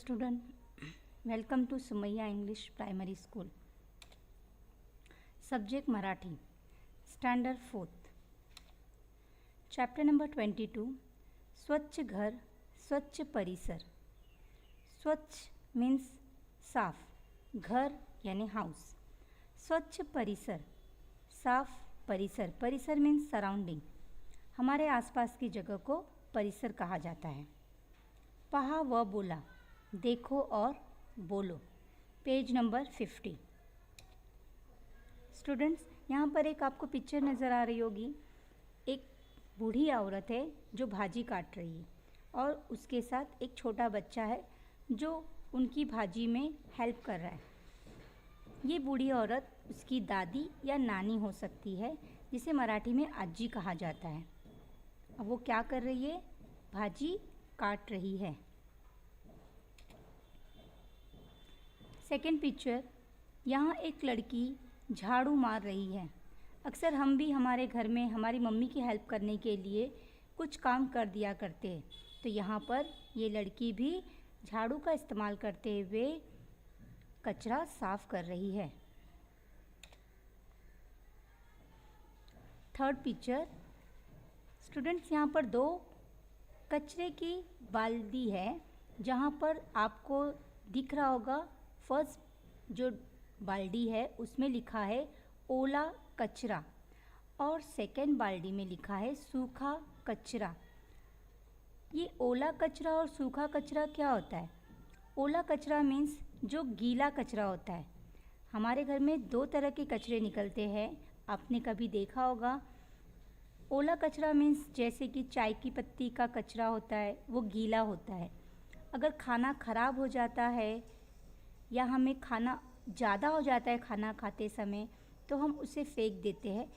Student, welcome to Sumaya English Primary School. Subject Marathi, Standard 4th. Chapter number 22, स्वच्छ घर, स्वच्छ परिसर. स्वच्छ means साफ, घर यानी हाउस. स्वच्छ परिसर, साफ परिसर. परिसर means सराउंडिंग. हमारे आसपास की जगह को परिसर कहा जाता है. पहा व बोला, देखो और बोलो. Page number 50. स्टूडेंट्स, यहाँ पर एक आपको पिक्चर नज़र आ रही होगी. एक बूढ़ी औरत है जो भाजी काट रही है और उसके साथ एक छोटा बच्चा है जो उनकी भाजी में हेल्प कर रहा है. ये बूढ़ी औरत उसकी दादी या नानी हो सकती है, जिसे मराठी में आजी कहा जाता है. अब वो क्या कर रही है? भाजी काट रही है. सेकेंड पिक्चर, यहाँ एक लड़की झाड़ू मार रही है. अक्सर हम भी हमारे घर में हमारी मम्मी की हेल्प करने के लिए कुछ काम कर दिया करते हैं. तो यहाँ पर ये लड़की भी झाड़ू का इस्तेमाल करते हुए कचरा साफ कर रही है. थर्ड पिक्चर, स्टूडेंट्स, यहाँ पर दो कचरे की बाल्टी है. जहाँ पर आपको दिख रहा होगा, फर्स्ट जो बाल्टी है उसमें लिखा है ओला कचरा और सेकेंड बाल्टी में लिखा है सूखा कचरा. ये ओला कचरा और सूखा कचरा क्या होता है? ओला कचरा मीन्स जो गीला कचरा होता है. हमारे घर में दो तरह के कचरे निकलते हैं, आपने कभी देखा होगा. ओला कचरा मीन्स जैसे कि चाय की पत्ती का कचरा होता है, वो गीला होता है. अगर खाना ख़राब हो जाता है या हमें खाना ज़्यादा हो जाता है खाना खाते समय, तो हम उसे फेंक देते हैं,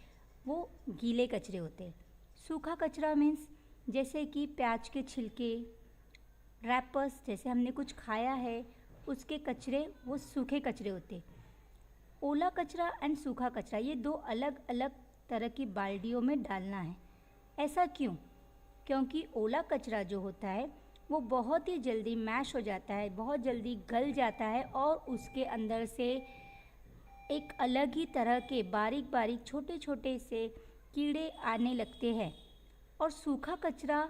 वो गीले कचरे होते हैं. सूखा कचरा मीन्स जैसे कि प्याज के छिलके, रैपर्स, जैसे हमने कुछ खाया है उसके कचरे, वो सूखे कचरे होते हैं. ओला कचरा एंड सूखा कचरा, ये दो अलग अलग तरह की बाल्टियों में डालना है. ऐसा क्यों? क्योंकि ओला कचरा जो होता है वो बहुत ही जल्दी मैश हो जाता है, बहुत जल्दी गल जाता है और उसके अंदर से एक अलग ही तरह के बारीक बारीक छोटे छोटे से कीड़े आने लगते हैं. और सूखा कचरा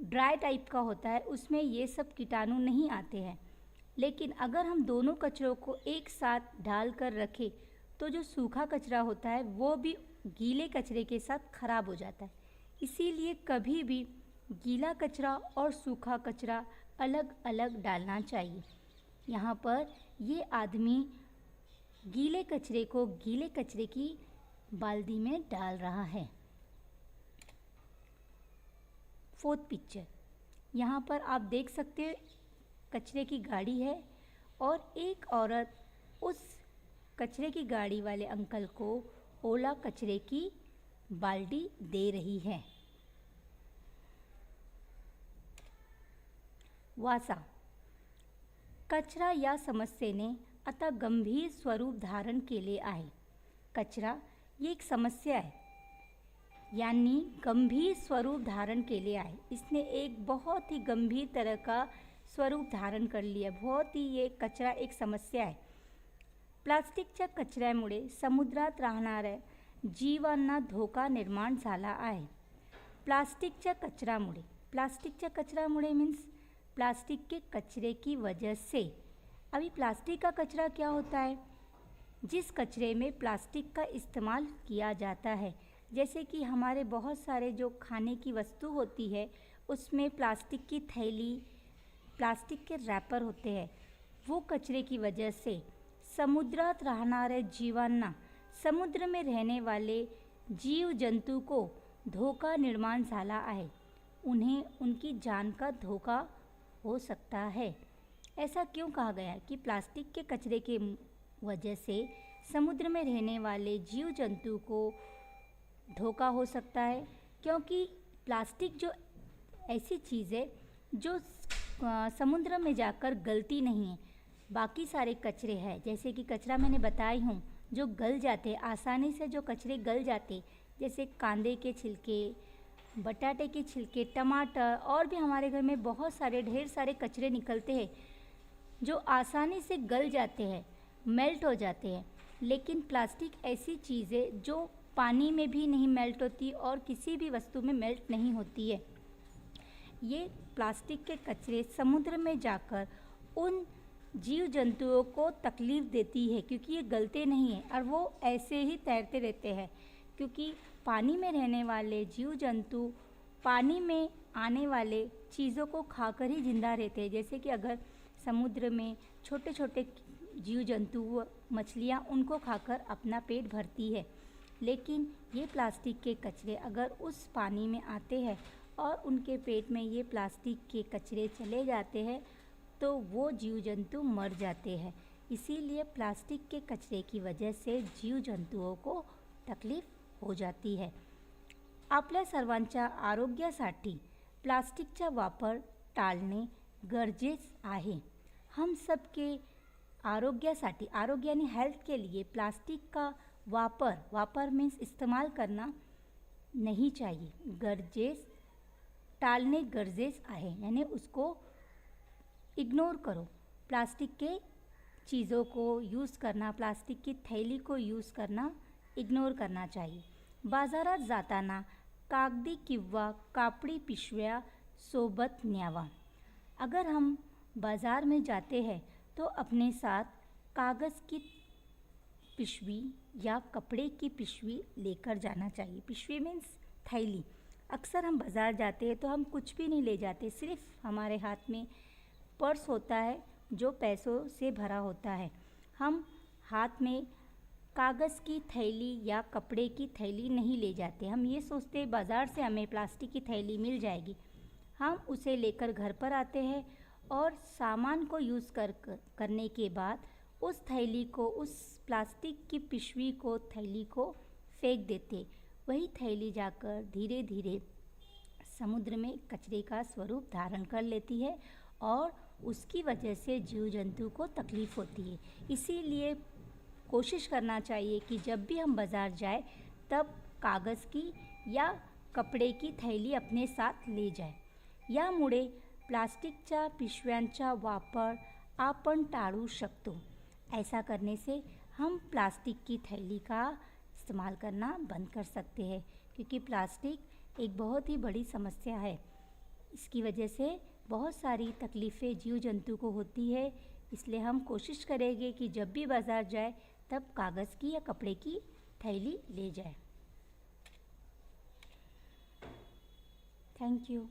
ड्राई टाइप का होता है, उसमें ये सब कीटाणु नहीं आते हैं. लेकिन अगर हम दोनों कचरों को एक साथ डाल कर रखें तो जो सूखा कचरा होता है वो भी गीले कचरे के साथ ख़राब हो जाता है. इसीलिए कभी भी गीला कचरा और सूखा कचरा अलग अलग डालना चाहिए. यहाँ पर ये आदमी गीले कचरे को गीले कचरे की बाल्टी में डाल रहा है. फोर्थ पिक्चर, यहाँ पर आप देख सकते हैं कचरे की गाड़ी है और एक औरत उस कचरे की गाड़ी वाले अंकल को ओला कचरे की बाल्टी दे रही है. वासा, कचरा या समस्येने आता गंभीर स्वरूप धारण केले आहे. कचरा ये एक समस्या है, यानी गंभीर स्वरूप धारण केले आहे. इसने एक बहुत ही गंभीर तरह का स्वरूप धारण कर लिया. बहुत ही ये कचरा एक समस्या आहे. प्लास्टिकच्या कचऱ्यामुळे समुद्रात राहणाऱ्या जीवांना धोका निर्माण झाला आहे. प्लास्टिकच्या कचऱ्यामुळे मीन्स प्लास्टिक के कचरे की वजह से. अभी प्लास्टिक का कचरा क्या होता है? जिस कचरे में प्लास्टिक का इस्तेमाल किया जाता है, जैसे कि हमारे बहुत सारे जो खाने की वस्तु होती है उसमें प्लास्टिक की थैली, प्लास्टिक के रैपर होते हैं. वो कचरे की वजह से समुद्रात राहणारे जीवांना, समुद्र में रहने वाले जीव जंतु को धोखा निर्माण झाला आहे. उन्हें उनकी जान का धोखा हो सकता है. ऐसा क्यों कहा गया कि प्लास्टिक के कचरे के वजह से समुद्र में रहने वाले जीव जंतु को धोखा हो सकता है? क्योंकि प्लास्टिक जो ऐसी चीज़ है जो समुद्र में जाकर गलती नहीं है. बाकी सारे कचरे हैं, जैसे कि कचरा मैंने बताई हूँ, जो गल जाते, आसानी से जो कचरे गल जाते, जैसे कांदे के छिलके, बटाटे के छिलके, टमाटर और भी हमारे घर में बहुत सारे ढेर सारे कचरे निकलते हैं जो आसानी से गल जाते हैं, मेल्ट हो जाते हैं। लेकिन प्लास्टिक ऐसी चीज़ है जो पानी में भी नहीं मेल्ट होती और किसी भी वस्तु में मेल्ट नहीं होती है। ये प्लास्टिक के कचरे समुद्र में जाकर उन जीव जंतुओं को तकलीफ़ देती है क्योंकि ये गलते नहीं हैं और वो ऐसे ही तैरते रहते हैं, क्योंकि पानी में रहने वाले जीव जंतु पानी में आने वाले चीज़ों को खाकर ही जिंदा रहते हैं। जैसे कि अगर समुद्र में छोटे छोटे जीव जंतु, मछलियाँ, उनको खाकर अपना पेट भरती है। लेकिन ये प्लास्टिक के कचरे अगर उस पानी में आते हैं और उनके पेट में ये प्लास्टिक के कचरे चले जाते हैं तो वो जीव जंतु मर जाते हैं। इसीलिए प्लास्टिक के कचरे की वजह से जीव जंतुओं को तकलीफ हो जाती है। आपल्या सर्वांच्या आरोग्यासाठी प्लास्टिकचा वापर टाळणे गरजेचे आहे। हम सबके आरोग्यासाठी, आरोग्य यानी हेल्थ के लिए प्लास्टिक का वापर मीन्स इस्तेमाल करना नहीं चाहिए, टालने गरजेच आहे, यानी उसको इग्नोर करो। प्लास्टिक के चीज़ों को यूज़ करना, प्लास्टिक की थैली को यूज़ करना इग्नोर करना चाहिए। बाजारात जाताना कागदी किंवा कापडी पिशव्या सोबत न्यावा। अगर हम बाज़ार में जाते हैं तो अपने साथ कागज़ की पिशवी या कपड़े की पिशवी लेकर जाना चाहिए। पिशवी मीन्स थैली। अक्सर हम बाज़ार जाते हैं तो हम कुछ भी नहीं ले जाते, सिर्फ हमारे हाथ में पर्स होता है जो पैसों से भरा होता है। हम हाथ में कागज़ की थैली या कपड़े की थैली नहीं ले जाते। हम ये सोचते बाज़ार से हमें प्लास्टिक की थैली मिल जाएगी। हम उसे लेकर घर पर आते हैं और सामान को यूज़ करने के बाद उस थैली को, उस प्लास्टिक की पिशवी को, थैली को फेंक देते। वही थैली जाकर धीरे धीरे समुद्र में कचरे का स्वरूप धारण कर लेती है और उसकी वजह से जीव जंतु को तकलीफ़ होती है। इसीलिए कोशिश करना चाहिए कि जब भी हम बाज़ार जाए तब कागज़ की या कपडे की थैली अपने साथ ले जाए। यामुळे प्लास्टिकच्या पिशव्यांचा वापर आपण टाळू शकतो। ऐसा करने से हम प्लास्टिक की थैली का इस्तेमाल करना बंद कर सकते हैं, क्योंकि प्लास्टिक एक बहुत ही बड़ी समस्या है। इसकी वजह से बहुत सारी तकलीफ़ें जीव जंतु को होती है। इसलिए हम कोशिश करेंगे कि जब भी बाज़ार जाए तब कागज़ की या कपड़े की थैली ले जाए। Thank you.